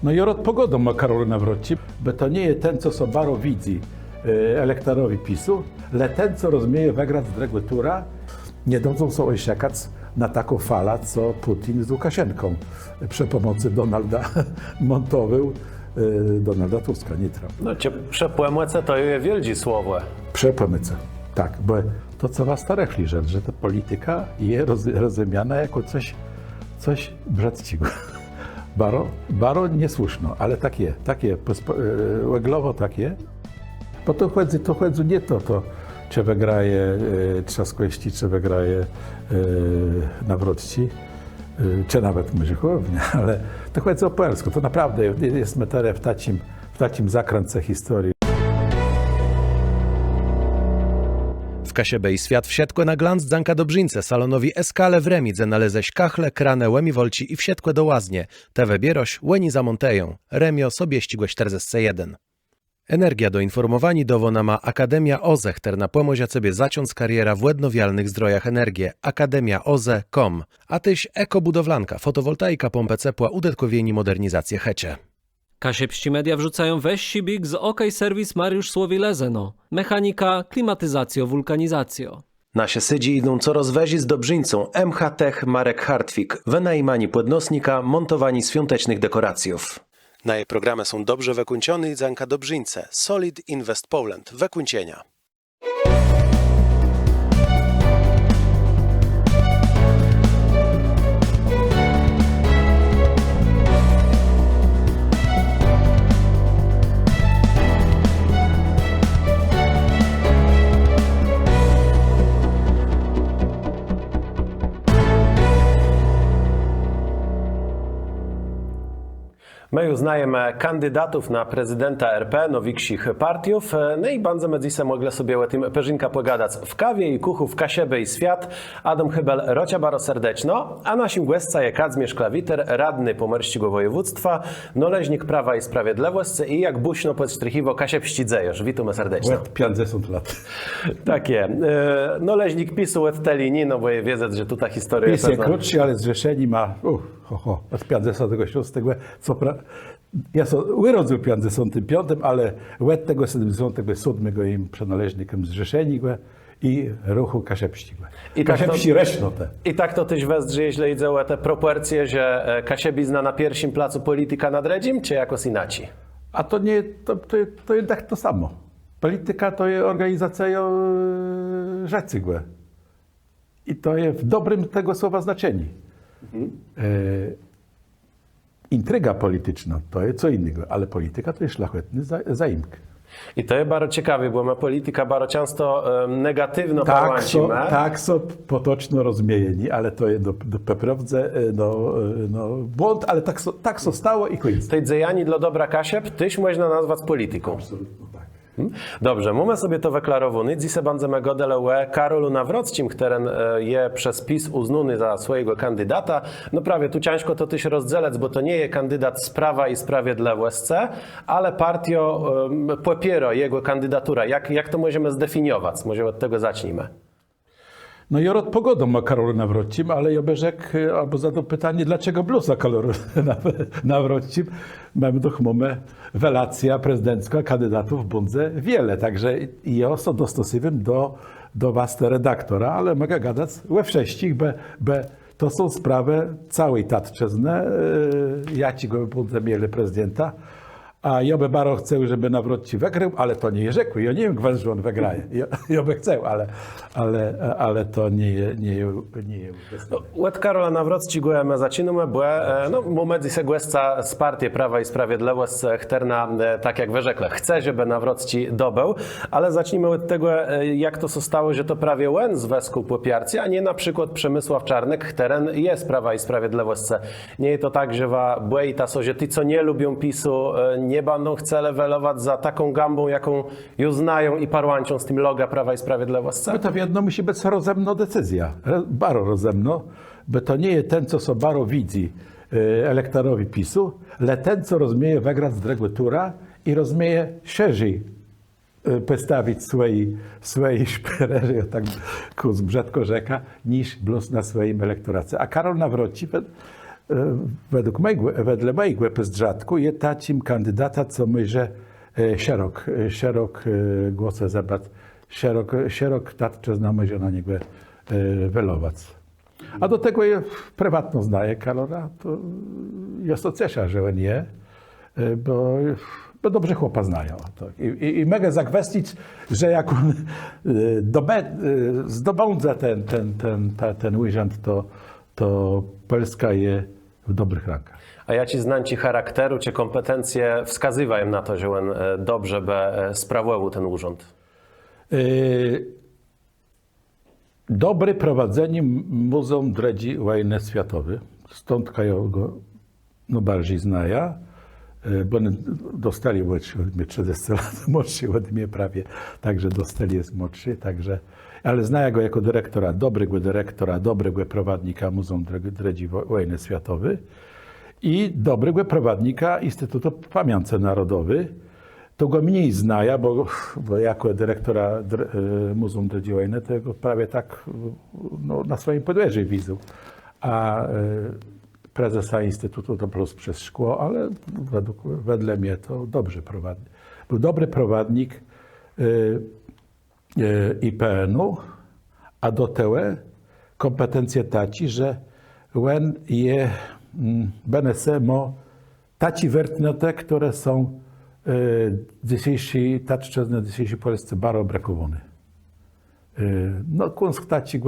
No i od pogodą ma Karol Nawrocki, bo to nie jest ten, co so baro widzi elektorowi PiSu, ale ten, co rozumie wygrać z regutura, nie dążą są osiekać na taką falę, co Putin z Łukaszenką przy pomocy Donalda montował, Donalda Tuska, nie Trump. No cię przepłemłece to je wielzi słowo. Przepomyce. Tak, bo to co was starekli, że ta polityka jest rozumiana jako coś brzydkiego. Baro niesłuszno, ale takie, łeglowo takie. Bo to chodzi nie to, czy wygraje Trzaskowski, czy wygraje Nawrocki, czy nawet Myrzychownia, ale to chodzi o polsku. To naprawdę jest materia w takim zakręcie historii. W Kasiebej świat wsiedkłe na glanc dzanka dobrzyńce salonowi Eskale w Remidze naleześ kachle, kranę, łemi wolci i wsiedkłe do łaznie. Te wybieroś, łeni za Monteją. Remio sobie ścigłe 41. Energia do informowani dowona ma Akademia OZE, na pomozia sobie zaciąc kariera w łednowialnych zdrojach energię. akademiaoze.com. A tyś ekobudowlanka, fotowoltaika, pompę ciepła, udetkowieni modernizację hecie. Kasiepści media wrzucają weź sibik z OK Serwis Mariusz Słowilezeno. Mechanika, klimatyzacjo, wulkanizacjo. Nasie sydzi idą coraz wezi z dobrzyńcą MH Tech Marek Hartwig, wynajmani płodnosnika, montowani świątecznych dekoracjów. Na jej programy są dobrze wykunciony i dzanka dobrzyńce Solid Invest Poland, wykuncienia. My już znajemy kandydatów na prezydenta RP, nowiksich partiów, no i bardzo medzi mogli sobie o tym perzynka pogadać w kawie i kuchu w Kasiebej świat. Adam Hybel, rocia baro serdeczno, a naszym głesca je Kazmierz Klawiter, radny Pomorskiego Województwa, noleźnik Prawa i Sprawiedliwości i jak buśno podstrychiwo Kasiepści dzejosz. Witamy serdecznie. Łeb 50 lat. Takie. Noleźnik PiSu od Telini, no bo je wiedzę, że tu ta historia PiS jest krótszy, ale zrzeszeni ma od 56, co ja się urodził w 55, ale od tego 77 im przynależnikiem zrzeszeni i ruchu Kasiepścigłe. I Kasiepści reszno te. I tak to tyś wezdzie, jeśli idzie o te proporcje, że Kasiebi zna na pierwszym placu polityka nad redzim, czy jakoś inaczej? A to nie, to jednak to samo. Polityka to jest organizacja rzecygłe. I to jest w dobrym tego słowa znaczeniu. Intryga polityczna to jest co innego, ale polityka to jest szlachetny zaimk. I to jest bardzo ciekawe, bo ma polityka bardzo często negatywno tak są potoczno rozumieni, ale to jest do pewnie błąd, ale tak so stało i koniec. Tej dzejani dla dobra Kasiep, tyś można nazwać polityką. Absolutnie tak. Dobrze, mamy sobie to wyklarowany. Dzisiaj będziemy gadali o Karolu Nawrockim, który je przez PiS uznany za swojego kandydata. No prawie tu ciężko to tyś rozdzielać, bo to nie jest kandydat z Prawa i Sprawiedliwości, ale partio popiera jego kandydatura. Jak to możemy zdefiniować? Może od tego zacznijmy. No i od pogodą ma Karol Nawrockim, ale ja beżek, albo zadał pytanie, dlaczego blusa Karol Nawrockim? Mamy mamy relacja prezydencka kandydatów bądź wiele, także ja są dostosowym do was redaktora, ale mogę gadać we wszystkich, bo to są sprawy całej tatczyzny, ja ci go bądź mieli prezydenta. A ja by bardzo chcę, żeby Nawrocki wygrał, ale to nie jest rzekły. Ja nie wiem, gwan, że on wygraje. Ja by chcę, ale to nie jest. Od Karola Nawrockiego my zaczynamy, bo moment się głesca z partii Prawa i Sprawiedliwości chterna, tak jak wyrzekle, chce, żeby Nawrocki dobył, ale zacznijmy od tego, jak to zostało, że to prawie łen z wesku popiarci, a nie na przykład Przemysław Czarnek, chteren jest Prawa i Sprawiedliwości. Nie jest to tak, że i ta że ci, co nie lubią PiSu, nie będą chcieli welować za taką gambą, jaką już znają i parłancią z tym loga Prawa i Sprawiedliwości? No to wiadomo, musi być rozemno decyzja. Baro rozemno, bo to nie jest ten, co so baro widzi elektorowi PiSu, ale ten, co rozumie wygrać z regutura i rozumie szerzej postawić swojej szperery, tak brzydko rzeka, niż blus na swoim elektoracie. A Karol Nawrocki wedle mojego pozdrzadku jest takim kandydata, co może szerok głosy zabrać, szerok tatcze zna może na niego welować. A do tego je prywatno znaje Karola, to jest to cieszę, że on je, bo dobrze chłopa znają. I mogę zakwestić, że jak on zdobędzie ten urząd, to Polska je w dobrych rękach. A ja ci znam ci charakteru, czy kompetencje wskazywają na to, że on dobrze by sprawował ten urząd? Dobre prowadzenie Muzeum Dredzi Wojny Światowej, stąd ja go bardziej znaję, bo oni dostali od mnie 30 lat młodszy od mnie prawie, także dostali jest młodszy, także, ale znaję go jako dobrego prowadnika Muzeum Dredzi Wojny Światowej i dobrego prowadnika Instytutu Pamiątki Narodowej. To go mniej znaja, bo jako dyrektora Muzeum Dredzi Wojny to go prawie tak na swoim podwórzu widzę. A prezesa Instytutu to plus przez szkło, ale wedle mnie to dobrze prowadzi. Był dobry prowadnik IPN-u, a do tego kompetencje taci, że on je benese mo taci wertnote, które są dzisiejsi Polsce bardzo brakowane. No, kunsk taci,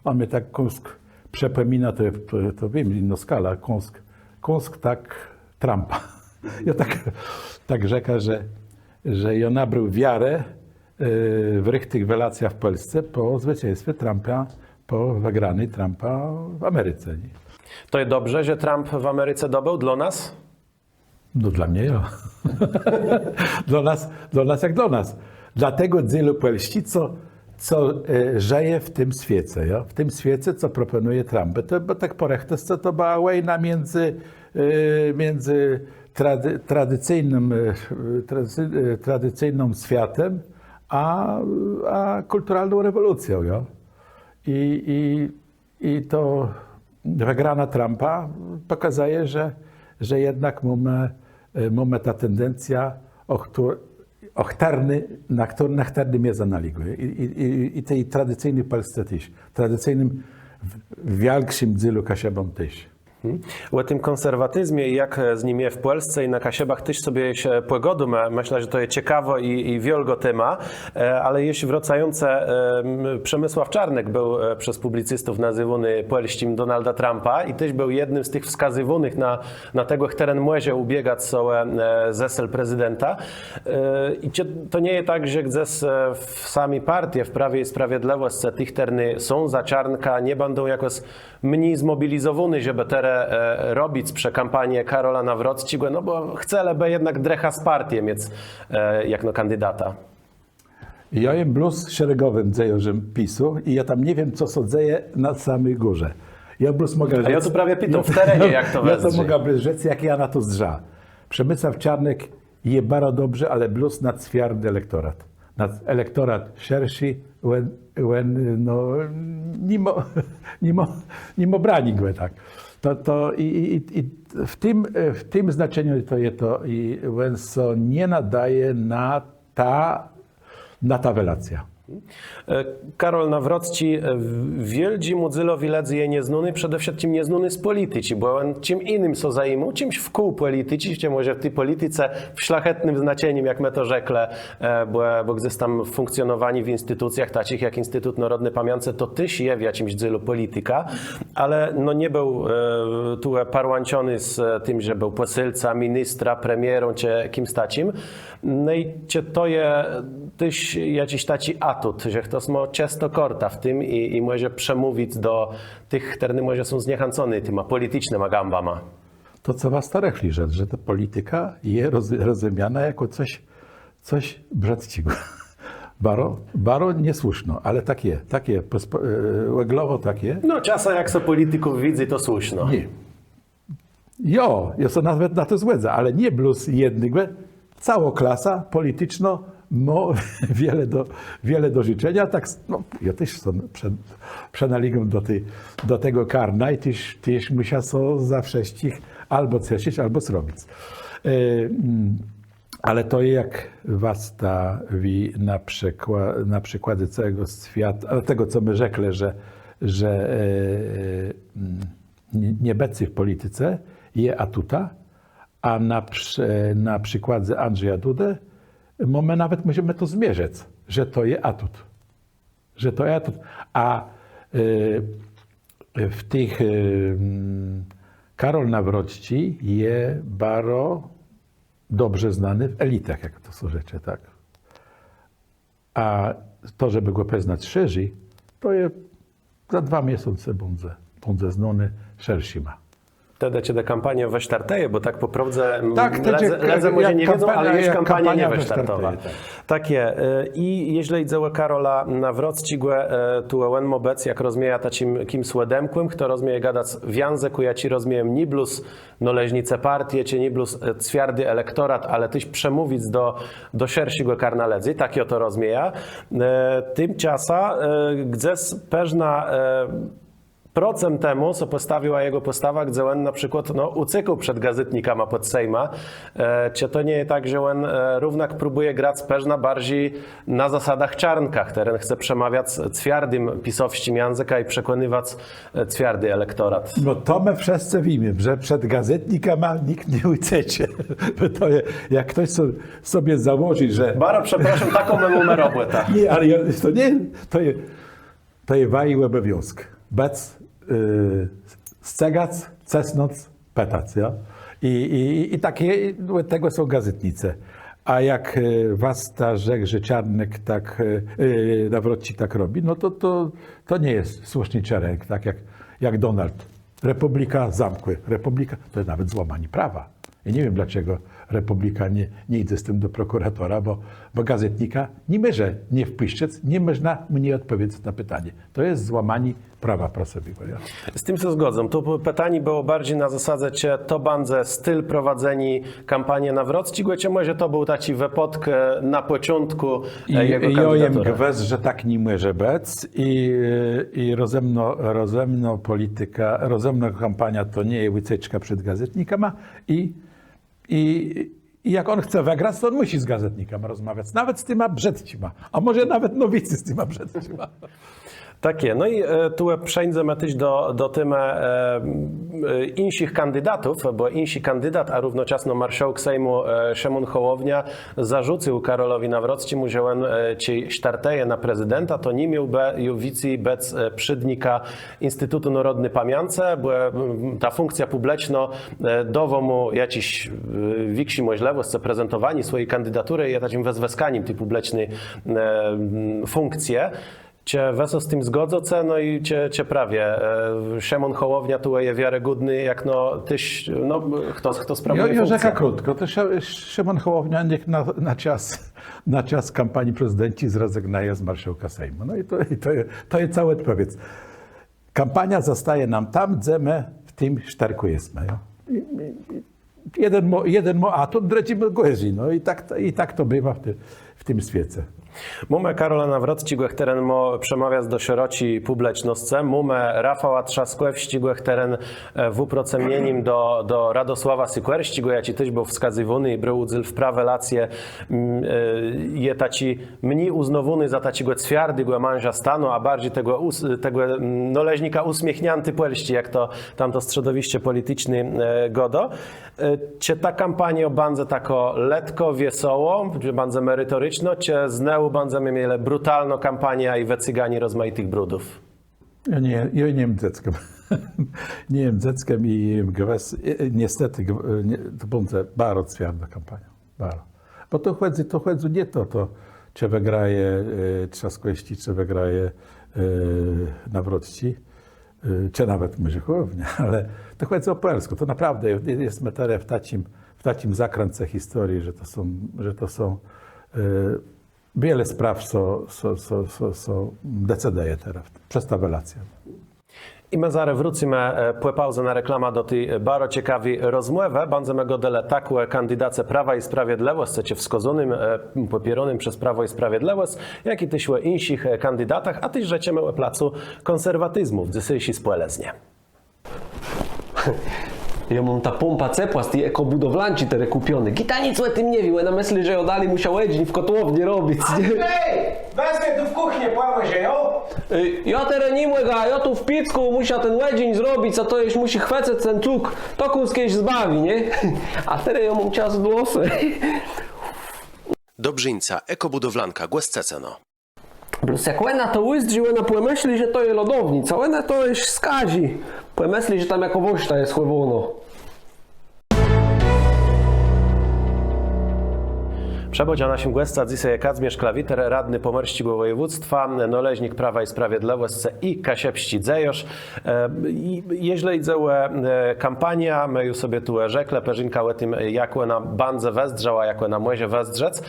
on mnie tak kunsk przepomina, to wiem, inna skala, kunsk tak Trumpa. Ja tak rzeka, że ja nabrał wiarę w tych relacjach w Polsce po zwycięstwie Trumpa, po wygranej Trumpa w Ameryce. Nie? To jest dobrze, że Trump w Ameryce dobył dla nas? No dla mnie ja. Dla nas jak dla nas. Dlatego dzielu Polści, co żyje w tym świecie, ja? W tym świecie, co proponuje Trump. Bo tak porechtes, to była wojna między tradycyjnym światem, a kulturalną rewolucją. Ja? I to wygrana Trumpa pokazuje, że jednak mamy ta tendencja, na którym jest analizuje. I tej tradycyjnej Polsce też. Tradycyjnym w większym dzielu Kasiebom też. O tym konserwatyzmie i jak z nim jest w Polsce i na Kasiebach też sobie się pogodu. Myślę, że to jest ciekawe i wielgo tema, ale jeśli wracające, Przemysław Czarnek był przez publicystów nazywany polskim Donalda Trumpa i też był jednym z tych wskazywanych na tego, teren może ubiegać sobie zesel prezydenta. I to nie jest tak, że gdzieś w sami partie, w Prawie i Sprawiedliwości tych terny są za Czarnka, nie będą jakoś mniej zmobilizowani, żeby teraz robić przy kampanii Karola Nawrockiego, no bo chce, ale jednak drecha z partię mieć jak no kandydata. Ja jem bluz szeregowym dzejorzem PiSu i ja tam nie wiem, co się dzieje na samej górze. Ja bluz mogę rzec, A ja tu prawie pytam w terenie, jak to ja to wezdzie. mogę rzec, jak ja na to zdrza. Przemysław Czarnek je bardzo dobrze, ale bluz nad twardy elektorat. Nad elektorat szerszy, no, nimo brani go tak. I w tym znaczeniu to jest to, i Wenso nie nadaje na ta relacja. Karol Nawrocki wielgi mudzylowi ledzy je nieznany, przede wszystkim nieznany z polityki, bo on czym innym so zajmuje, czymś w kół polityki, czy może w tej polityce w szlachetnym znaczeniem, jak my to rzekle, bo gdzieś tam funkcjonowani w instytucjach takich jak Instytut Narodny Pamiątce, to tyś je w jakimś dzylu polityka, ale no nie był tu parłanciony z tym, że był posylca, ministra, premierą, czy kimś tacim. No i to je tyś jakiś taci atut, że ktoś ma często korta w tym i może przemówić do tych, którzy może są zniechęconi tyma politycznymi gambama. To co was starechli rzecz, że ta polityka jest rozumiana jako coś brzydkiego. Baro niesłuszno, ale takie łeglowo takie. No czasem jak so polityków widzi, to słuszno. Nie. Ja się nawet na to zgodzę, ale nie bluz jednego, cała klasa polityczno wiele do życzenia. Tak, no, ja też przenaligam do tego karna i też musiał so za wszystkich albo cieszyć, albo zrobić. Ale to jak was wi na przykładzie całego świata, tego co my rzekli, że niebecy w polityce je atuta, a na przykładzie Andrzeja Dudy my nawet możemy to zmierzyć, że to jest atut. Że to jest atut. A w tych Karol Nawrocki jest bardzo dobrze znany w elitach, jak to są rzeczy, tak. A to, żeby go poznać szerzej, to jest za 2 miesiące będzie znany szerszy ma. Wtedy cię kampanię wesztarteje, bo tak po prawdzie Tak, ledze może nie wiedzą, ale już kampania nie wesztartowa. Tak. Takie. I jeśli idzie Karola Nawrocki, tu ewen mobec, jak rozmieja tacim kim słedemkłym, kto rozmieje gadać w języku, ja ci rozmiejem niblus noleżnice partie, czy niblus twiardy elektorat, ale tyś przemówić do szerszego karnaledzy, takie oto rozmieja. Tymczasem, gdzie pewna procent temu, co postawiła jego postawa, gdzie on na przykład ucykł przed gazetnikama pod Sejma. Czy to nie jest tak, że on równak próbuje grać pewna bardziej na zasadach czarnkach. Teren chce przemawiać twiardym pisowściem języka i przekonywać twiardy elektorat. No to my wszyscy wiemy, że przed gazetnikama nikt nie uciecie. To jest, jak ktoś sobie założy, że... Bardzo przepraszam, taką memu robotę. Nie, ale to nie, to jest waj obowiązek. Bec scegac, cesnoc, petac, ja? I takie, tego są gazetnice. A jak was ta rzekł, że Czarnek tak, Nawrocki tak robi, no to nie jest słuszny czarnek, tak jak Donald. Republika zamkły. Republika to jest nawet złamanie prawa. I nie wiem, dlaczego Republika nie idzie z tym do prokuratora, bo gazetnika nie może nie wpuścić, nie można mnie odpowiedzieć na pytanie. To jest złamanie prawa prasowego. Ja. Z tym się zgodzę. Tu pytanie było bardziej na zasadzie, czy to będzie styl prowadzenia kampanii Nawrocki, czy może to był taki wypadek na początku jego kandydatury? Ja gwez, że tak nie może być i rozemno polityka, rozemna kampania to nie jest wycieczka przed gazetnikami i jak on chce wygrać, to on musi z gazetnikami rozmawiać, nawet z tyma brzydcima, a może nawet nowicy z tyma brzydcima. Takie. No i tu przejdziemy też do tym innych kandydatów, bo inny kandydat, a równocześnie marszałek Sejmu Szymon Hołownia zarzucił Karolowi Nawrockiemu, że on ci starteje na prezydenta, to nie miałby wicji bez przydnika Instytutu Narodny Pamięce, bo ta funkcja publiczna dawa mu jakiś większy możliwość prezentowania swojej kandydatury i takim wezweskaniem tej publicznej funkcje. Cię weso z tym zgodzę, no i cię prawie. Szymon Hołownia tu jest wiarygodny, jak tyś, kto sprawuje funkcję. Rzeka krótko, to Szymon Hołownia niech na czas kampanii prezydencji zrezygnuje z marszałka Sejmu. No i to jest cała odpowiedź. Kampania zostaje nam tam, gdzie my w tym szterku jesteśmy. Ja? Jeden ma atut, drugi ma goezi. No i tak to bywa w tym świecie. Mamy Karola Nawrockiego, który przemawia do szerokiej publiczności. Mamy Rafała Trzaskłewskiego, który w uprocenionym do Radosława Sikorskiego, jaki też był wskazywany i brał udział w prawelację, jest taki mniej uznawany za takiego twardego męża stanu, a bardziej tego noleżnika uśmiechnięty polści, jak to tamto środowisko polityczne godo. Czy ta kampania będzie tako letko, wesoło, czy będzie merytoryczno, czy znowu będziemy mieli brutalną kampanię i wecyganie rozmaitych brudów? Ja nie wiem dzieckiem. Nie wiem dzieckiem i niestety to będzie bardzo twarda kampania. Bardzo. Bo to chodzi nie to, czy wygraje Trzaskłewski, czy wygraje Nawrocki, czy nawet może Hołownia, ale to chodzi o polsku. To naprawdę jest materia w takim zakręcie historii, że to są wiele spraw, co decyduje teraz przez ta relacja. I my zaraz wrócimy po pauze na reklama do tej bardzo ciekawej rozmowy. Będziemy godele takłe kandydace Prawa i Sprawiedliwość, chcecie wskazanym, popieronym przez Prawo i Sprawiedliwość, jak i tyś innych kandydatach, a tyś rzeciemy o placu konserwatyzmu w dzisiejszej społecznie. Ja mam ta pompa cepła z tej ekobudowlanci te kupione. Gita nic o tym nie wie, na myśli, że ją dali musiał Edźń w kotłowni robić. Ej, wezmę tu w kuchnię, płamę się, jo? Ja teraz nie mogę, ja tu w picku muszę ten łedzin zrobić, a to już musi chwecać ten czuk, to kiedyś zbawi, nie? A teraz ja mam czas włosy. Dobrzyńca, ekobudowlanka, Głesceceno. Plus jak łena to łyzdzi, łena pomyśli, że to jest lodownica, łena to jest skazi. Pomyśli, że tam jako woźta jest chływono. Przebodzia naszym gościa dzisiaj Kazimierz Klawiter, radny Pomorskiego Województwa, należnik Prawa i Sprawiedliwości i Kasiepści Dzejosz. Jeśli idzie o kampania, my już sobie tu rzekle, Perzynka o tym, jak na bandze westrzała, jak na młozie westrzec.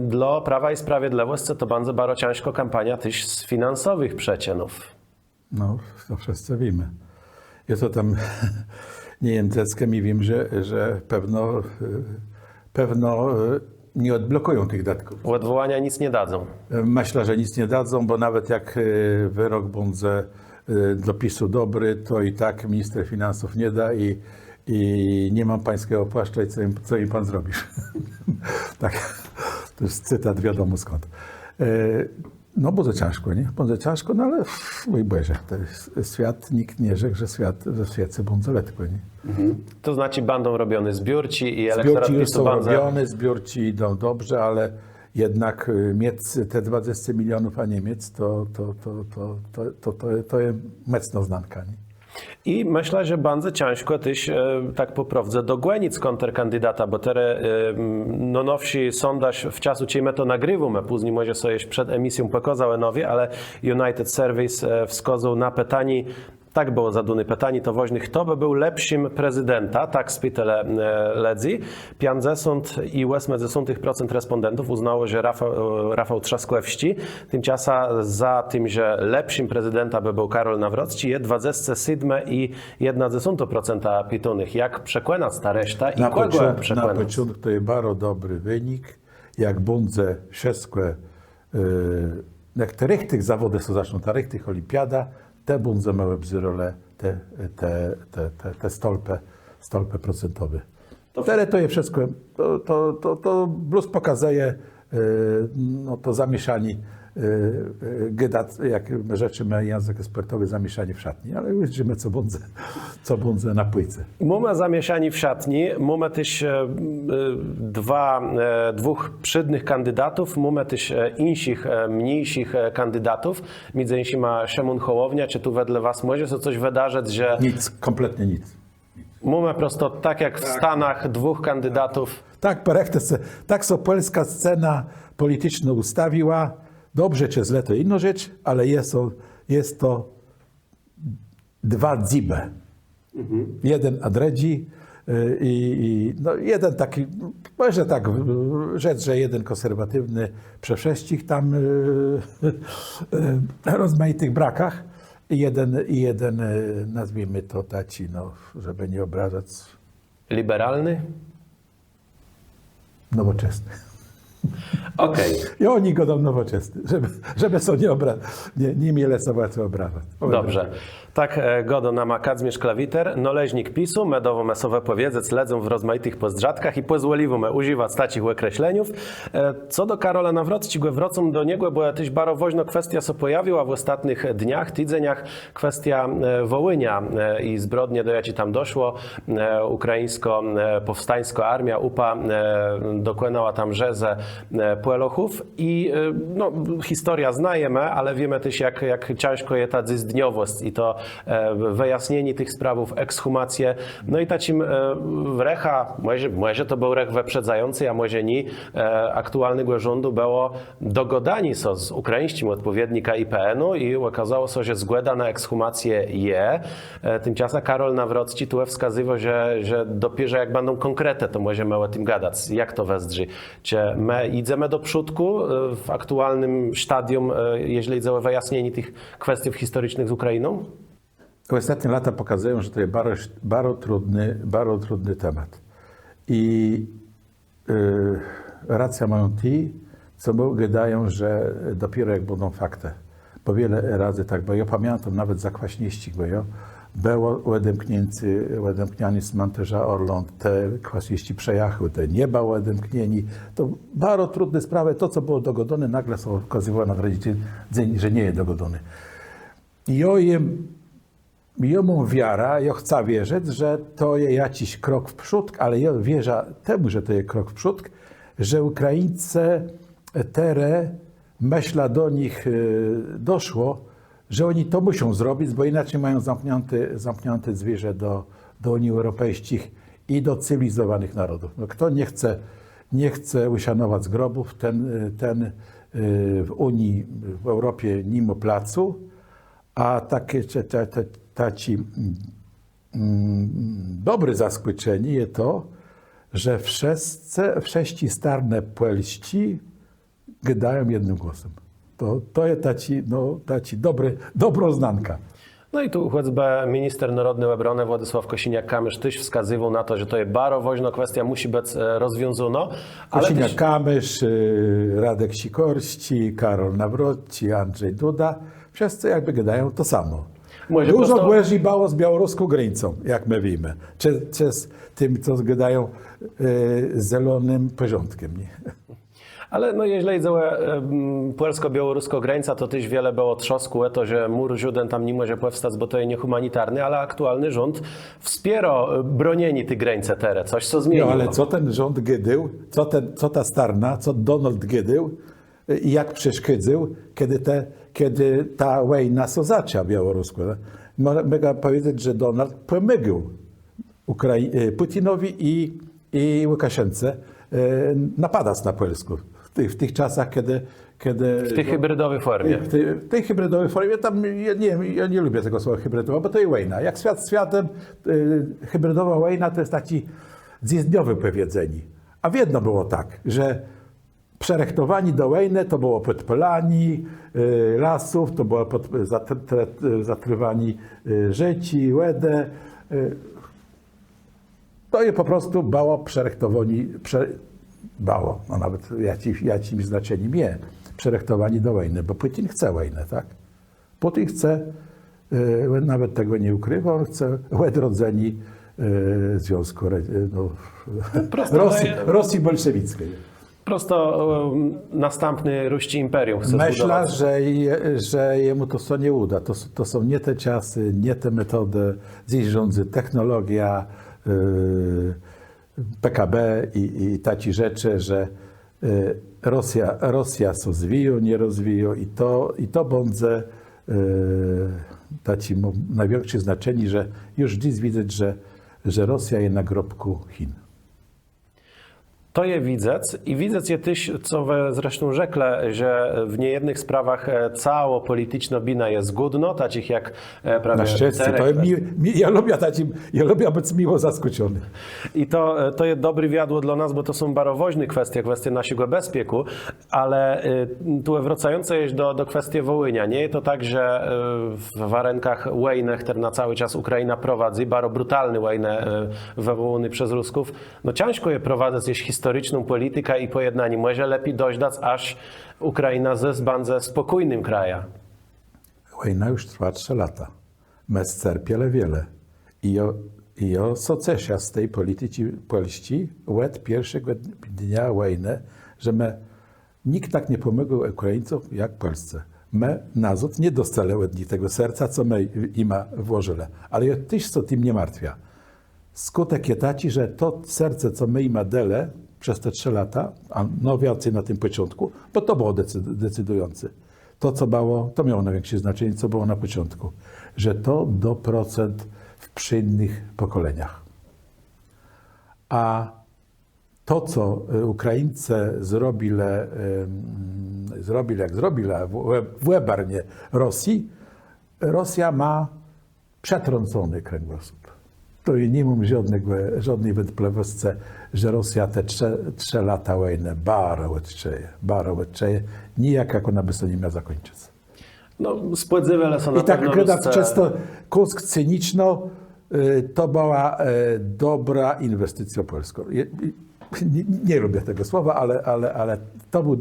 Dla Prawa i Sprawiedliwości to bardzo bardzo ciężko kampania też z finansowych przecienów. No, to wszyscy wiemy. Jest to tam nie wiem, dzieckiem i wiem, że pewno nie odblokują tych datków. Odwołania nic nie dadzą. Myślę, że nic nie dadzą, bo nawet jak wyrok będzie do PiS-u dobry, to i tak minister finansów nie da i nie mam pańskiego płaszcza i co im pan zrobisz. Tak, to jest cytat wiadomo skąd. No bardzo ciężko, nie? Bardzo ciężko, no ale mój Boże, to jest świat, nikt nie rzekł, że świecie bardzo letko, nie? To znaczy będą robione zbiórci i elektorat Zbiórki już PiS-u są będzie... robione, zbiórki idą dobrze, ale jednak mieć te 20 milionów, a nie mieć, to jest mocno znanka, nie? I myślę, że bardzo ciężko też tak po prawdzie dogłębić kontrkandydata, bo teraz no nowszy sondaż w czasu ciebie to nagrywamy, później może sobie jeszcze przed emisją pokazał nowie, ale United Service wskazał na pytanie, tak było zadane pytanie, to woźny, kto by był lepszym prezydenta, tak spitele ledzi. 50,8% respondentów uznało, że Rafał Trzaskowski. Tymczasem za tym, że lepszym prezydenta by był Karol Nawrocki, jest 27,1% pytanych. Jak przekonać ta reszta i kogo Na przekonać? początku to jest bardzo dobry wynik. Jak będzie wszystko, jak te tych zawody są zaczną, ta tych olimpiada, te bunze miały bzyrole, te stolpe procentowe. To jest wszystko, to Blues pokazuje no, to zamieszanie, jak rzeczy ma język sportowy, zamieszanie w szatni, ale widzimy, co bunze na płyce. Mamy zamieszani w szatni, mamy też dwóch przydnych kandydatów, mamy też innych, mniejszych kandydatów. Między innymi ma Szymon Hołownia, czy tu wedle was może się coś wydarzyć, że... Nic, kompletnie nic. Mamy prosto tak jak w Stanach dwóch kandydatów. Tak, tak so polska scena polityczna ustawiła. Dobrze czy źle to inna rzecz, ale jest to dwa dzibe. Jeden adredzi i no jeden taki, może tak rzec, że jeden konserwatywny przy wszystkich tam rozmaitych brakach i jeden nazwijmy to taci, no, żeby nie obrażać, Liberalny? nowoczesny. Okej. I oni go dał nowoczesny, żeby sobie nie miele sobie co obrażać. Dobrze. Tak godo nama Kazimierz Klawiter, należnik PiS-u, medowo-mesowe powiedzec ledzą w rozmaitych pozdrzadkach i pozwoliwu me używać stacich określeniów. Co do Karola Nawrocki, wracam do niego, bo też bardzo woźno kwestia się pojawiła w ostatnich dniach, tydzieniach, kwestia Wołynia i zbrodnie, do jakiej tam doszło. Ukraińsko-powstańska armia UPA dokonała tam rzezę Płochów i no, historia znajemy, ale wiemy też, jak ciężko jest ta zdniowość i to wyjaśnienie tych sprawów, ekshumacje. No i tacim recha, może to był rech wyprzedzający, a może nie, aktualnego rządu było dogodani so z ukraińskim odpowiednika IPN-u i okazało się, że zgoda na ekshumację je. Tymczasem Karol Nawrocki tu wskazywał, że dopiero jak będą konkrety, to możemy o tym gadać. Jak to wesdrzy? Czy my idziemy do przódku w aktualnym stadium, jeżeli idzie o wyjaśnienie tych kwestii historycznych z Ukrainą? ostatnie lata pokazują, że to jest bardzo trudny temat. I racja mają ci, co gadają, że dopiero jak będą fakty. Bo wiele razy tak, bo ja pamiętam nawet zakwaśnieści, bo ja było udemkniani z montaża Orląt, te kwaśnieści przejachały, te nie było udemknieni. To bardzo trudne sprawy, to co było dogodone, nagle się okazywało na drugi dzień, że nie jest dogodone. I ja mam wiara, ja chcę wierzyć, że to jest jakiś krok w przód, ale ja wierzę temu, że to jest krok w przód, że Ukraińcy myśla do nich doszło, że oni to muszą zrobić, bo inaczej mają zamknięte zwierzę do Unii Europejskiej i do cywilizowanych narodów. No, kto nie chce uszanować grobów, ten w Unii, w Europie nie ma placu, a takie taci dobre zaskoczenie jest to, że wszyscy starne płelści gadają jednym głosem. To jest taci dobroznanka. No i tu choćby minister narodnej obrony Władysław Kosiniak-Kamysz też wskazywał na to, że to jest bardzo ważna kwestia, musi być rozwiązana. Kosiniak-Kamysz, Radek Sikorski, Karol Nawrocki, Andrzej Duda, wszyscy jakby gadają to samo. Może Dużo prosto... głębiej bało z białoruską granicą, jak my wiemy. Czy z tym, co gadają zielonym porządkiem. Nie? Ale no jeżeli polsko-białoruska granica, to też wiele było trzosku, to, że mur żaden tam nie może powstać, bo to jest niehumanitarny, ale aktualny rząd wspiera bronienie tych granic teraz, coś co zmieniło. No ale co ten rząd gydył, co ta starna, co Donald gydył i jak przeszkodził, kiedy ta wojna się zaczęła białoruską. Mogę powiedzieć, że Donald pomógł Putinowi i Łukaszence napadać na Polskę. W tych czasach, kiedy... W tej hybrydowej formie. W tej hybrydowej formie, ja nie lubię tego słowa hybrydowa, bo to jest wojna. Jak świat światem, hybrydowa wojna to jest taki zjezdniowe powiedzenie. A w jedno było tak, że przerechtowani do wojny to było podpalani lasów, to było zatrywani rzeci, łedę. To je po prostu było przerechtowani, no nawet jakimś znaczeniem nie, przerechtowani do wojny, bo Putin chce wojnę, tak? Putin chce, nawet tego nie ukrywa, on chce odrodzenia Związku Rosji bolszewickiej. Prosto następny ruści imperium chce Myślę, zbudować. że jemu to co nie uda. To są nie te czasy, nie te metody, dziś rządzi technologia, PKB i takie rzeczy, że Rosja się zwiją, nie rozwiją i to będzie takim największe znaczenie, że już dziś widać, że Rosja jest na grobku Chin. To je widzec i widzec je też, co we zresztą rzekle, że w niejednych sprawach cała polityczna bina jest zgodna, takich jak prawie Na szczęście, ja lubię być miło zaskoczony. I to jest dobry wiadło dla nas, bo to są bardzo ważne kwestie naszego bezpieku, ale tu wracające jest do kwestii Wołynia. Nie jest to tak, że w warunkach wojny, które na cały czas Ukraina prowadzi, bardzo brutalny wojnę wywołany przez Rusków, no ciężko je prowadzić, jeśli historyczną politykę i pojednanie. Może lepiej dojść, aż Ukraina będzie spokojnym krajem. Wojna już trwa 3 lata. My cierpieli wiele. I o socesja z tej polityki Polski od pierwszego dnia wojny, że nikt tak nie pomógł Ukraińcom jak Polsce. My nazad nie dostali od nich tego serca, co my im włożyli. Ale ja też co tym nie martwia. Skutek jest taki, że to serce, co my im dali przez te 3 lata, a no więcej na tym początku, bo to było decydujące. To, co było, to miało największe znaczenie, co było na początku, że to do procent w przyszłych pokoleniach. A to, co Ukraińcy zrobili w łebarnie Rosji, Rosja ma przetrącony kręgosłup. To nie mam żadnej wątpliwości, że Rosja te 3 lata wojny bardzo odczeje. Nijak jak ona by sobie nie miała zakończyć. No, spłydzywele są na I tak pewno gada rusce. często Kusk cyniczno, to była dobra inwestycja polska. Nie lubię tego słowa, ale to był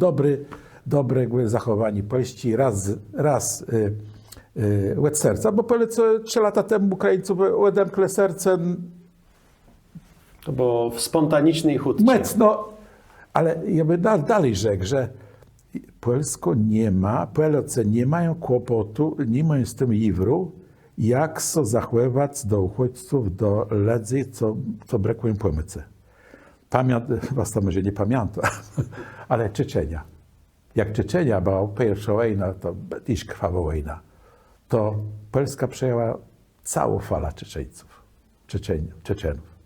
dobre zachowanie Polski. Raz łed serca, bo co 3 lata temu Ukraińców łedemkle sercem To było spontaniczny i chudcy. mocno, ale ja bym dalej rzekł, że Polsce nie mają kłopotu, nie mają z tym iwru, jak so zachowywać do uchodźców, do ludzi, co brakuje pomocy. Was to może nie pamiętam, ale Czeczenia. Jak Czeczenia była pierwsza wojna, to też krwawa wojna, to Polska przejęła całą falę Czeczeńców, Czeczenów.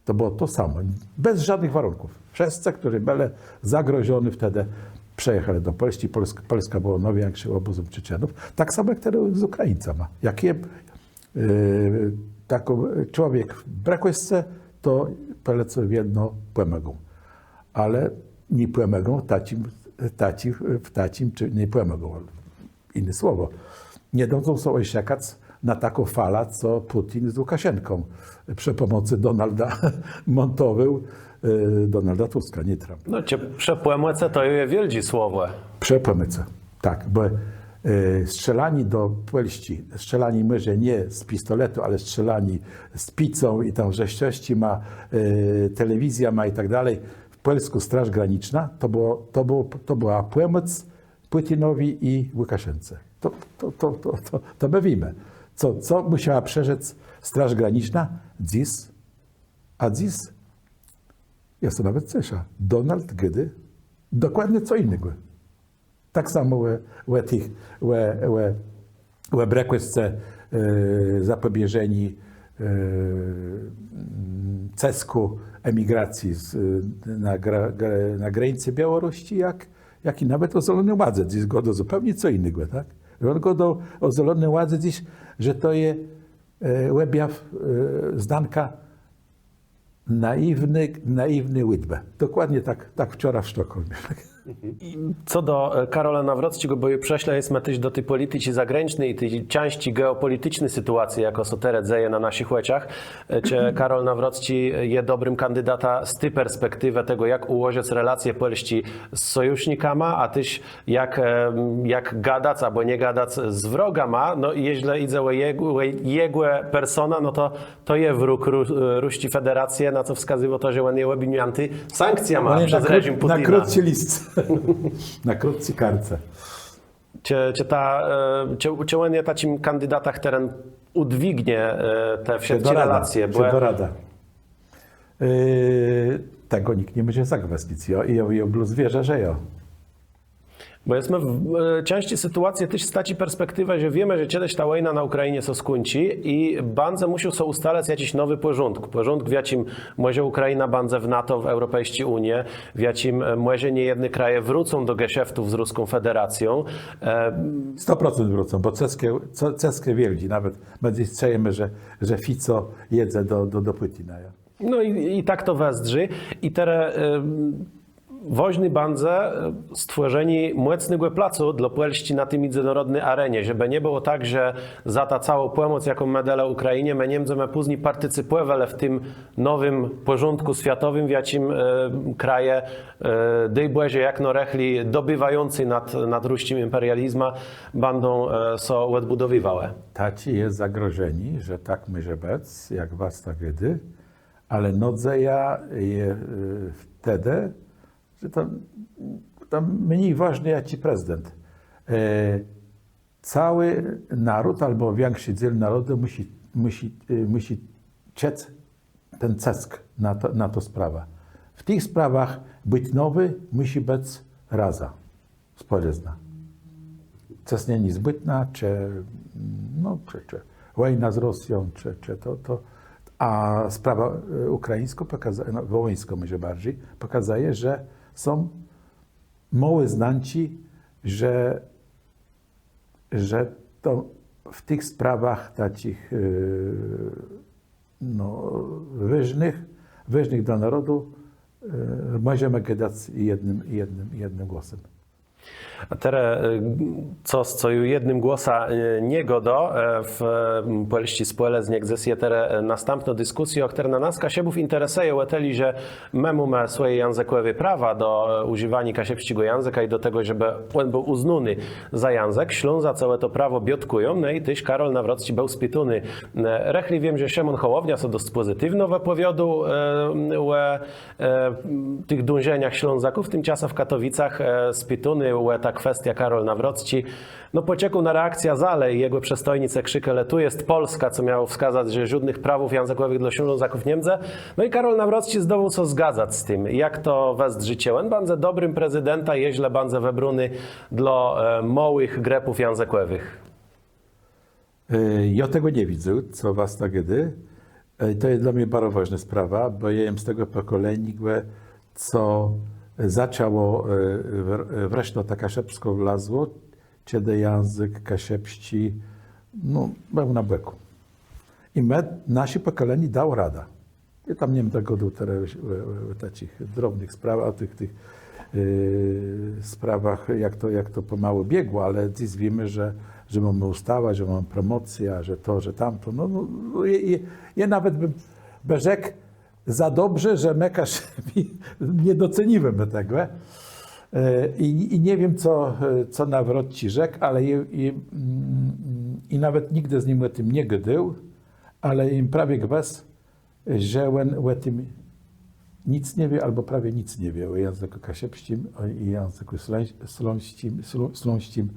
To było to samo, bez żadnych warunków. Wszyscy, którzy byli zagrożeni wtedy, przejechali do Polski. Polska była największym obozem Czeczenów. Tak samo jak teraz z Ukraińcami. Jak taki człowiek brakuje, to Polacy jedno pomogą. Ale nie pomogą tacim, czy nie pomogą. Inne słowo. Nie dadzą sobie czekać na taką falę, co Putin z Łukaszenką przy pomocy Donalda montował, Donalda Tuska, nie Trump. No cię przepłemłece to je wieldzie słowo. Przepomyce, tak, bo strzelani do Polski, strzelani może nie z pistoletu, ale strzelani z pizzą i tam rzeczywistości ma, telewizja ma i tak dalej. W Polsku Straż Graniczna to była pomoc Putinowi i Łukaszence. To bawimy. Co musiała przeżyć Straż Graniczna? A dziś jest to nawet cesza. Donald Gdy dokładnie co innego. Tak samo brakuje zapobieżeni cesku emigracji na granicy Białorusi, jak i nawet o Zielonej Ładze. Dziś go do zupełnie co innego, tak? On go o Zielonej Ładze dziś, że to jest objaw zdanka naiwny łydbę. Dokładnie tak wczoraj w Sztokholmie. Co do Karola Nawrockiego, bo prześle jest tyś do tej polityki zagranicznej i tej części geopolitycznej sytuacji, jako so teraz dzieje na naszych łeciach. Czy Karol Nawrocki jest dobrym kandydata z tej perspektywy tego, jak ułożyć relacje Polski z sojusznikami, a tyś jak gadać albo nie gadać z wrogama, no i jeśli idzie o jego persona, no to jest wróg Ruści Federacji, na co wskazywał to, że on jest obwinięty sankcjami przez reżim Putina. Na krótki list. Na krótki kartce. Czy on jest takim kandydatach, który udźwignie te wszystkie relacje? Dorada. Tego nikt nie może zagwastić. I bluz wierzę, że ja. Bo jesteśmy w części sytuacji też z takiej perspektywy, że wiemy, że kiedyś ta wojna na Ukrainie się skończy i bandze muszą sobie ustalać jakiś nowy porządek. Porządek, w jakim może Ukraina bandze w NATO, w Europejskiej Unii, w jakim może niejedne kraje wrócą do geszeftów z Ruską Federacją. 100% wrócą, bo ceskie wielki. Nawet będzie strzejemy, że Fico jedzie do Putina. No i tak to wezdrzy. I teraz woźny bandze stworzeni mocnego placu dla Polski na tej międzynarodnej arenie, żeby nie było tak, że za ta całą pomoc, jaką my dali Ukrainie, my Niemcy później partycypowali w tym nowym porządku światowym, w jakim kraje, dej Boże, jak norechli, dobywający nad ruskim imperializmu, będą so odbudowywały. Taci jest zagrożeni, że tak może być, jak was tak gdy, ale nodze ja je wtedy, że tam mniej ważny jak ci prezydent. Cały naród albo większy dziel narodu musi ciec ten cesk na to sprawa. W tych sprawach być nowy musi być raza społeczna. Cesnienie zbytna, czy wojna z Rosją, czy to. A sprawa ukraińska, wołyńska może bardziej, pokazuje, że są małe znanci, że to w tych sprawach takich ważnych dla narodu możemy gadać jednym głosem. A teraz, co jednym głosa nie godo, w poliści spole z niegzesje tere następną dyskusję, o której na nas Kasiebów interesuje, łeteli, że memu ma swoje językowe prawa do używania kasiepskiego języka i do tego, żeby on był uznany za język. Śląza całe to prawo biotkują, no i tyś Karol Nawrocki był spytany. Rechli wiem, że Szymon Hołownia są dość pozytywno wypowiadu o tych dążeniach Ślązaków, tymczasem w Katowicach spytany o ta kwestia Karol Nawrocki. No pociekł na reakcja zale i jego przestojnice krzykele tu jest Polska, co miało wskazać, że żadnych prawów językowych dla Ślązaków nie ma. No i Karol Nawrocki zdołał się zgadzać z tym. Jak to west życie? On będzie dobrym prezydenta, jeźle będzie webruny dla małych grepów językowych. Ja tego nie widzę, co was takiedy. To jest dla mnie bardzo ważna sprawa, bo ja jestem z tego pokolenia, co zaczęło wreszcie ta kaszepsko wlazło, kiedy język kaszepści no, był na beku. I nasi pokolenie dało rada. Ja tam nie wiem tego do takich drobnych spraw, o tych sprawach, jak to pomału biegło, ale dziś wiemy, że mamy ustawa, że mamy promocja, że to, że tamto. Ja nawet bym rzekł za dobrze, że my Kaszebi nie doceniłem tego. I nie wiem, co Nawrocki rzekł, ale i nawet nigdy z nim o tym nie gadał, ale im prawie gwes, że on o tym nic nie wie, albo prawie nic nie wie o języku kasiepskim i języku śląskim,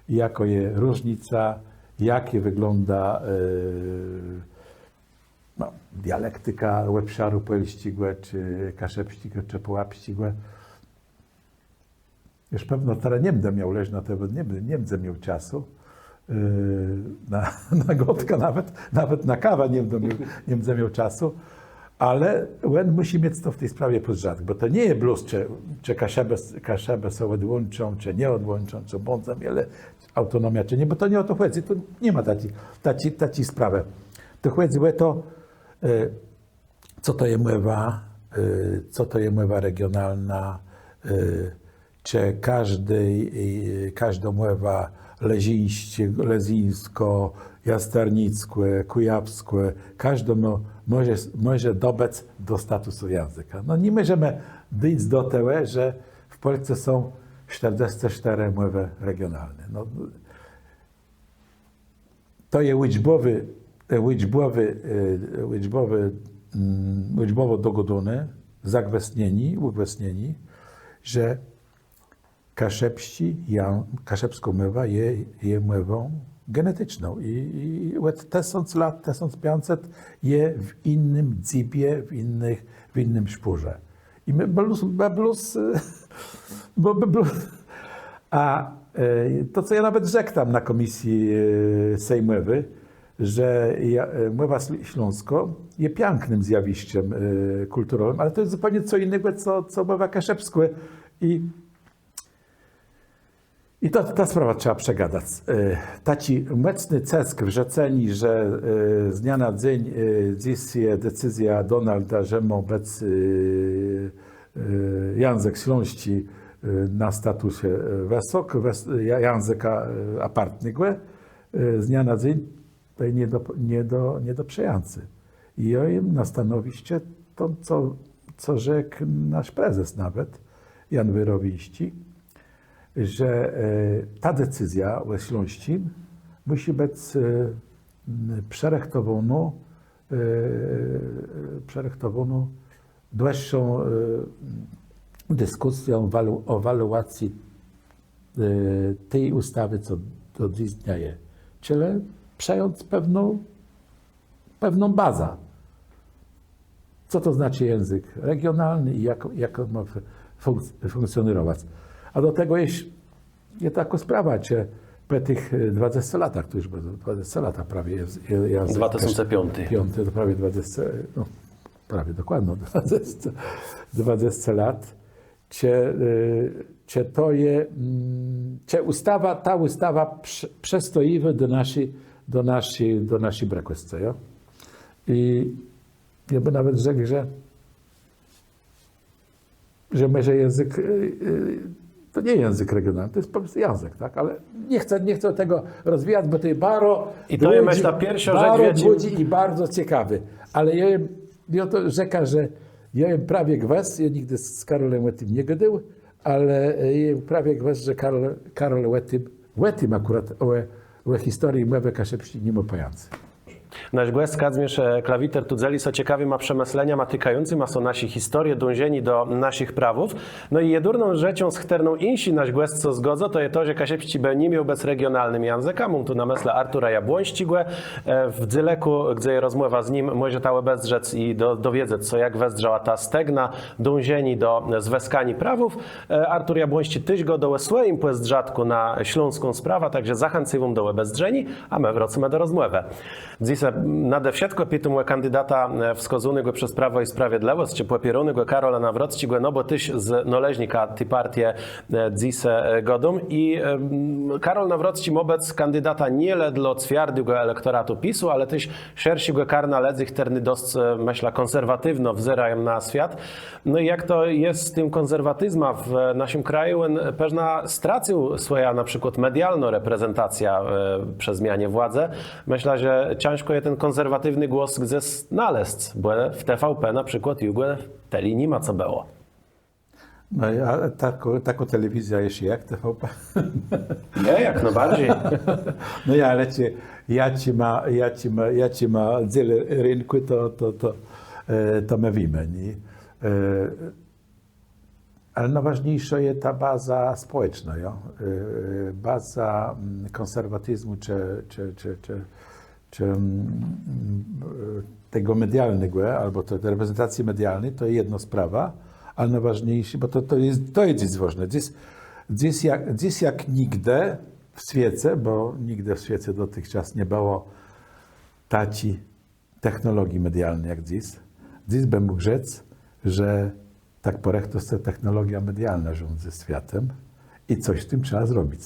jako jest różnica, jakie wygląda dialektyka obszaru poliścigłe, czy kaszepścigłe, czy połapścigłe. Już pewno teraz nie będę miał leźć na to, bo nie będę miał czasu na gotka, nawet na kawę nie będę miał czasu, ale on musi mieć to w tej sprawie podrzadek, bo to nie jest bluz, czy Kaszebę są odłączą, czy nie odłączą, czy bądź ale autonomia, czy nie, bo to nie o to chodzi, tu nie ma takiej sprawy. To chodzi o to, co to jest mowa regionalna, czy każda mowa lezińsko, jastarnickie, kujawskie, każdy może dobec do statusu języka. No nie możemy dojść do tego, że w Polsce są 44 mowy regionalne. No, to jest liczbowo dogodzone, ugwesnieni, że kaszepską mowa jest mową genetyczną i 1000 lat, 1500 je w innym dzibie, w innym szpurze. I my a to, co ja nawet rzekł tam na komisji sejmowej, że mowa śląsko jest pięknym zjawiskiem kulturowym, ale to jest zupełnie co innego, co mowa kaszepska. I ta sprawa trzeba przegadać. Taki mocny cesk w rzeceni, że z dnia na dzień dziś jest decyzja Donalda, że ma bec język śląski na statusie języka apartnego, z dnia na dzień to jest nie do przejący. I ja im na stanowiście to, co rzekł nasz prezes nawet, Jan Wyrowiści, że ta decyzja o śląskim musi być przerechtowana dłuższą dyskusją o ewaluacji tej ustawy, co do dziś dnia jest. Czyli przejąć pewną bazę. Co to znaczy język regionalny i jak on ma funkcjonować. A do tego jest taka sprawa, że po tych 20 latach, to już 20 lata prawie jest język 2005. To prawie 20, no prawie dokładnie 20 lat, czy to jest, ta ustawa przestoiwa do naszej brekwestii. Ja? I ja bym nawet rzekł, że może język to nie język regionalny, to jest po prostu język, tak? Ale nie chcę tego rozwijać, bo to jest bardzo I to je myślę pierwsza rzecz, bardzo wiecie- budzi i bardzo ciekawy. Ale ja to rzeka, że ja jem prawie gwaz, ja nigdy z Karolem Łetym nie gadał, ale jem prawie gwaz, że Karol Łetym akurat o historii młode Kaszepści nie ma pojęcia. Nasz głos Kazmierz Klawiter tudzeli so ciekawym ma przemyslenia matykającym, a są nasi historie dążeni do naszych prawów. No i jedurną rzeczą, z chterną insi nasz głos co zgodza, to jest to, że Kasiepści by nie miał bez regionalnym języka. Mam tu na myśli Artura Jabłońścigłe. W Dzyleku, gdzie rozmowa z nim, może ta bezrzec i dowiedzeć, co jak wezdrała ta stegna, dążeni do zweskani prawów. Artur Jabłońści tyś go do swoim płezdrzatku na śląską sprawę, także zachęcywą do bezdrzeni, a my wracamy do rozmowy. Dzisiaj nade wszystko pitumę kandydata wskazanego przez Prawo i Sprawiedliwość, czy popieronego Karola Nawrockiego, no bo tyś z noleżnika tej partii dzisiaj godą i Karol Nawrocki wobec kandydata nie ledlo twardego elektoratu PiSu, ale tyś szerszego karna ledzich terny dość, myślę, konserwatywno wzerają na świat. No i jak to jest z tym konserwatyzmem w naszym kraju, pewna stracił swoja na przykład medialna reprezentacja przez zmianie władzy. Myślę, że ciężko jest ten konserwatywny głos gdzie znaleźć, bo w TVP na przykład i w teli nie ma co było. No a taką telewizja jest jak TVP. Nie, jak no bardziej. No ja, ale ja ci ma tyle rynku, to my wiemy. Nie? Ale najważniejsza jest ta baza społeczna, ja? Baza konserwatyzmu czy tego medialnego, albo tej reprezentacji medialnej, to jest jedna sprawa, ale najważniejsze, bo to jest ważne. Dziś jak nigdy w świecie, bo nigdy w świecie dotychczas nie było takiej technologii medialnej jak dziś. Dziś bym mógł rzec, że tak po to jest technologia medialna rządzi światem i coś z tym trzeba zrobić.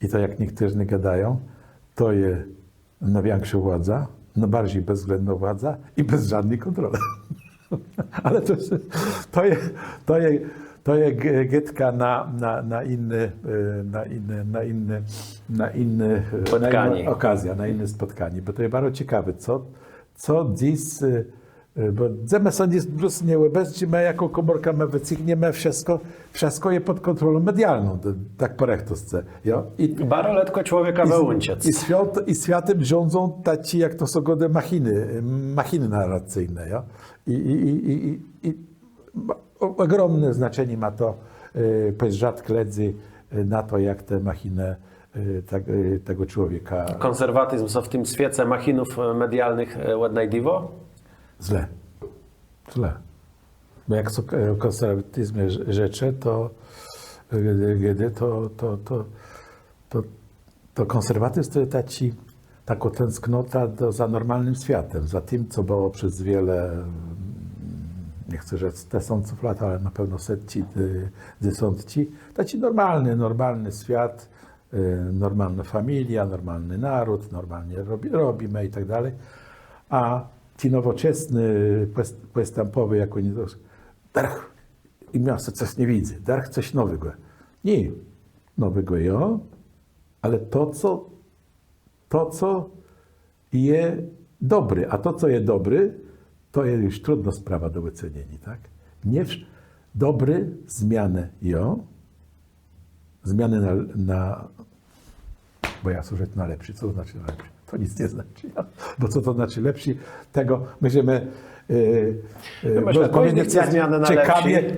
I to jak niektórzy nie gadają, to jest największa władza, najbardziej bezwzględna władza i bez żadnej kontroli. Ale to jest getka na inne Spotkanie. okazja, na inne spotkanie, bo to jest bardzo ciekawe, co dziś, bo zamiast on jest plus nie bez, my jako komórka my wycykniemy wszystko jest pod kontrolą medialną, tak po rechtosce. Baroletko człowieka wyłączyć. I światem rządzą taci, jak to są gode machiny narracyjne. Ja? I ogromne znaczenie ma to, rzadko ledzy na to, jak te machiny tego człowieka. Konserwatyzm są w tym świecie machinów medialnych ładnej diwo? Źle. Bo jak są o konserwatyzmie rzeczy, to konserwatyzm to jest taka tęsknota za normalnym światem, za tym, co było przez wiele, nie chcę rzec tysiąców lat, ale na pewno setki, dziesiątki, taki normalny świat, normalna familia, normalny naród, normalnie robimy i tak dalej. A ci nowoczesny, postępowy, jak oni to darch i miasto coś nie widzę, darch coś nowego. Nie, nowego jo, ale to, co jest dobry, a to, co jest dobry, to jest już trudna sprawa do wycenienia, tak? Nie dobry zmianę jo, zmiany na bo ja służę na lepszy. Co to znaczy na lepszy? To nic nie znaczy. Bo co to znaczy lepszy? Tego możemy myślę, powiedzieć, zmiany na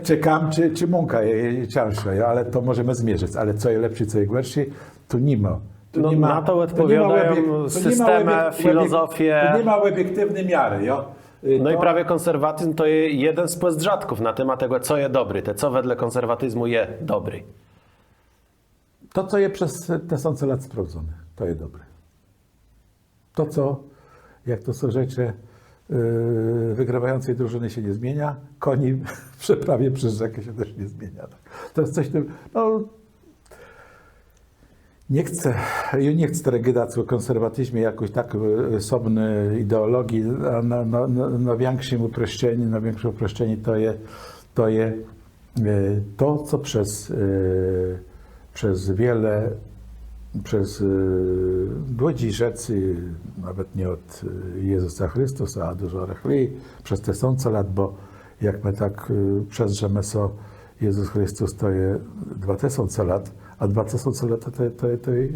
czekam, czy mąka jest cięższa, ale to możemy zmierzyć. Ale co jest lepszy, co jest gorszy, to nie ma. No, na to odpowiadają systemy, filozofie. To nie ma obiektywnej miary. Jo? No i prawie konserwatyzm to jest jeden z płezdrzatków na temat tego, co jest dobry, co wedle konserwatyzmu jest dobry. To, co jest przez tysiące lat sprawdzone, to jest dobre. To, co, jak to są rzeczy wygrywającej drużyny się nie zmienia, koni w przeprawie przez rzekę się też nie zmienia. To jest coś tym, no, nie chcę regedacji o konserwatyzmie jakoś tak osobnej ideologii, a na większym uproszczeniu, to jest To, co przez ludzi rzecy, nawet nie od Jezusa Chrystusa, a dużo rechli, przez te tysiące lat, bo jak my tak przezrzemy so Jezus Chrystus to je 2000 lat, a 2000 lat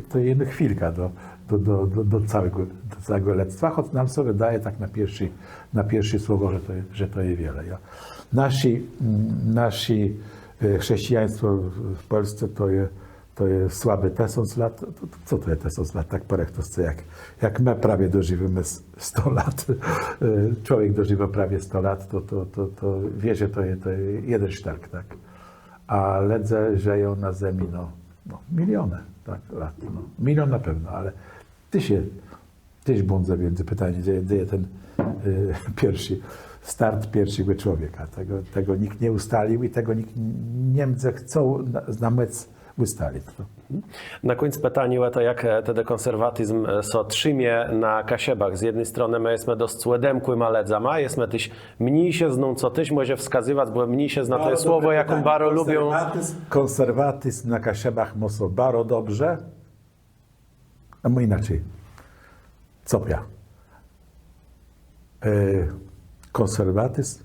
to jedna chwilka do całego lectwa, choć nam sobie wydaje tak na pierwszy słowo, że to jest wiele. Ja. Nasi chrześcijaństwo w Polsce to jest słabe 1000 lat. Co to jest 1000 lat? Tak porechtost, jak my prawie dożywamy 100 lat, człowiek dożywa prawie 100 lat, to wie, że to jest jeden sztark, tak? A ledze żyją na ziemi miliony tak, lat. Milion na pewno, ale tyś błądzę między pytanie, gdzie jest ten start pierwszego człowieka. Tego nikt nie ustalił i tego Niemcy chcą namóc ustalić. Na koniec pytanie to, jak ten konserwatyzm so trzymie na Kasiebach. Z jednej strony my jesteśmy dość łedemkłym aledzama, jesteśmy też mniej się zną, co tyś może wskazywać, bo mniej się zna to słowo, jaką baro lubią. Konserwatyzm na Kasiebach mocno baro dobrze, a my inaczej. Copia. Konserwatyzm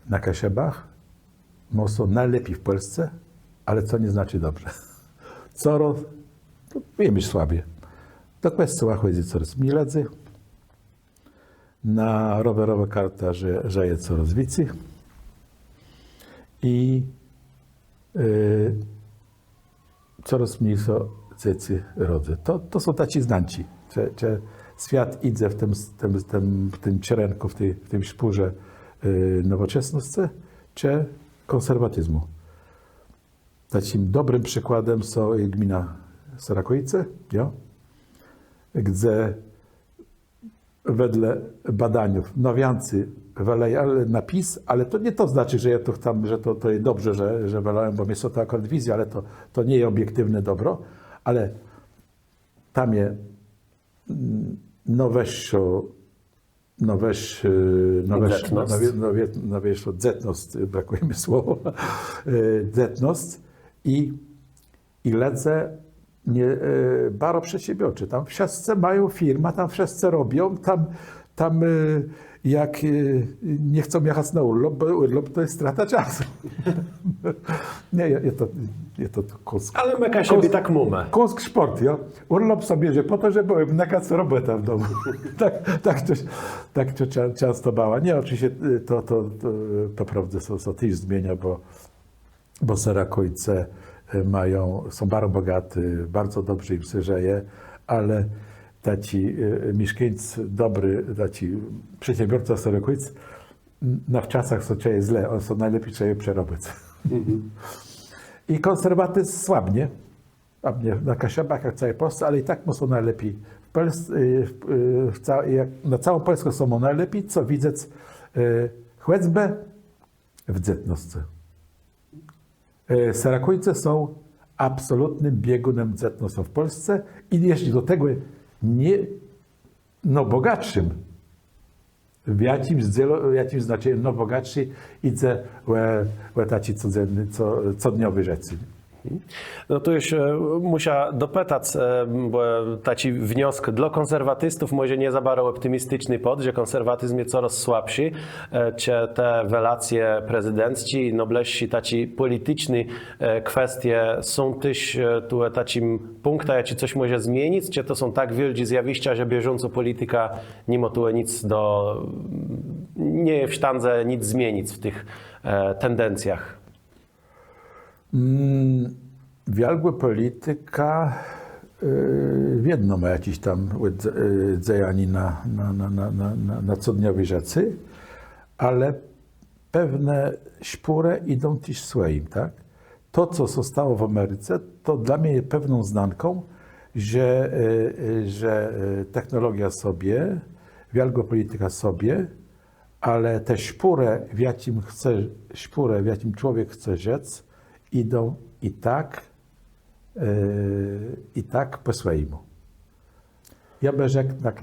na Kasiebach mocno najlepiej w Polsce, ale co nie znaczy dobrze. Coraz, wiemy słabie. Do kwestii chodzi coraz mniej ledzy. Na rowerowe karta żyje coraz więcej. I coraz mniej są dzieci rodzą. To są tacy znanci, że świat idzie w tym cierenku, w tym szpurze nowoczesności, czy konserwatyzmu. Takim dobrym przykładem są gmina Sarakoice, gdzie wedle badaniów nowiancy weleją napis, ale to nie to znaczy, że to jest dobrze, że weleją, bo jest to akurat wizja, ale to nie jest obiektywne dobro, ale tam jest dzetność, brakuje mi słowa, dzetność i ledze baro przedsiębiorczy. Tam wszyscy mają firmę, tam wszyscy robią, tam jak nie chcą jechać na urlop, bo urlop to jest strata czasu. Nie, jest to kąsk. Ale my Kasiebi tak mamy. Kąsk sport, jo? Urlop sobie bierze po to, żeby nakaz robota w domu. tak to często bała. Nie, oczywiście to prawda są też zmienia, bo Sarakojce są bardzo bogaty, bardzo dobrze im się żyje, ale taci mieszkańcy dobry, taci przedsiębiorcy Sarakojc na wczasach są dzieje źle, one są najlepiej trzeba je przerobić. I konserwatyzm słabnie, na Kasiebach jak w całej Polsce, ale i tak są najlepiej. Na całą Polskę są najlepiej, co widzę choćby w dzetności. Sarakojce są absolutnym biegunem dzetności w Polsce i jeśli do tego bogatszym, w jakimś znaczeniu bogatszy idzie taci codniowy rzeczy. No to już muszę dopytać, bo taki wniosek dla konserwatystów może nie za bardzo optymistyczny że konserwatyzm jest coraz słabszy, czy te relacje prezydenckie i nobleści taci polityczne kwestie są też tu takim punktem, jak coś może zmienić, czy to są tak wielkie zjawiska, że bieżąco polityka nie ma tu nic nie jest w stanie nic zmienić w tych tendencjach. Wielka polityka jedno ma jakieś tam działanie na codniowej rzeczy, ale pewne szpóry idą też swoim, tak? To, co zostało w Ameryce, to dla mnie jest pewną znanką, że technologia sobie, wielka polityka sobie, ale te szpóry, w jakim człowiek chce rzec, idą i tak po swojemu. Ja bym rzekł tak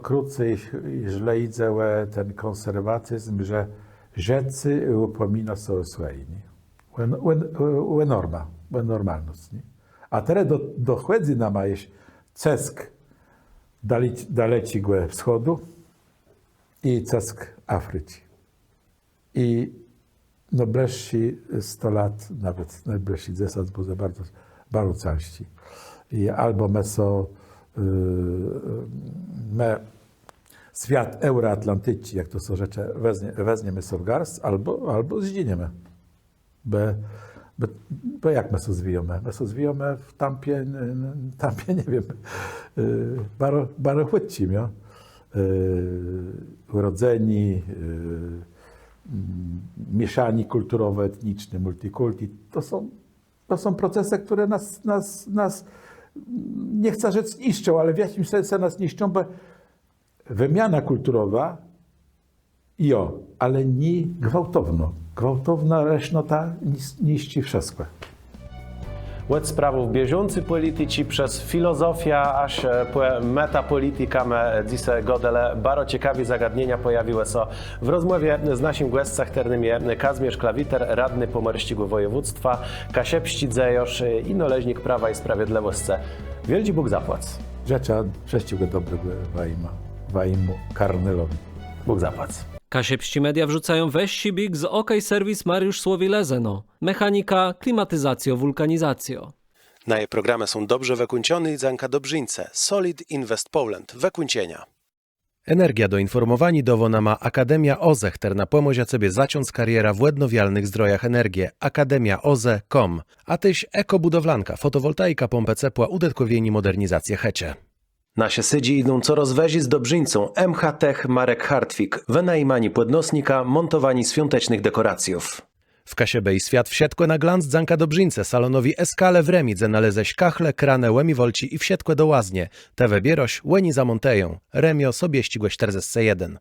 krócej, źle idzie ten konserwatyzm, że rzeczy upomina się o swoimi. u normalnost. Nie? A teraz dochodzi nam jeść cesk daleci wschodu i cesk Afryki. I no bleszczy 100 lat, nawet najbliższy 10 będzie bardzo części. I albo me świat euroatlantycki, jak to są rzeczy, weźmiemy sobie w garść, albo zginiemy. Bo jak my się zwijamy? My się zwijamy w tampie, nie wiem, bardzo chłodci, ja? Urodzeni, mieszani kulturowo, etniczne, multikulti. To są procesy, które nas nie chcę rzec niszczą, ale w jakimś sensie nas niszczą, bo wymiana kulturowa, ale nie gwałtowno. Gwałtowna resznota niszczy wszystko. Od sprawów bieżący polityci przez filozofia aż po metapolityka me dzisiaj godele bardzo ciekawe zagadnienia pojawiły się w rozmowie z naszym gościem ternym Kazimierz Klawiter, radny Pomorskiego Województwa, Kasiepści Dzejosz i noleźnik Prawa i Sprawiedliwości. Wielki Bóg zapłac. Rzecza przeciwko dobrego waimu Karnelowi. Bóg zapłac. Kasiepści media wrzucają weź big z OK Serwis Mariusz Słowi-Lezeno. Mechanika, klimatyzacjo, wulkanizacjo. Na jej programy są dobrze wykończone i Zanka Dobrzyńce, Solid Invest Poland, wykończenia. Energia do informowani dowona ma Akademia OZE, która pomoże sobie zacząć kariera w odnawialnych zdrojach energii. akademiaoze.com. A tyś ekobudowlanka, fotowoltaika, pompę ciepła, udetkowieni modernizację hecie. Nasze sydzi idą coraz weźi z Dobrzyńcą MH-Tech Marek Hartwig, wynajmani podnosnika, montowani świątecznych dekoracjów. W Kasiebej świat wsiedkłe na glanc Zanka Dobrzyńce salonowi Eskale w Remidze naleześ kachle, kranę, łemiwolci i wsiedkłe do łaznie. Te wybieroś, łeni zamonteją. Remio sobie ścigłe 41.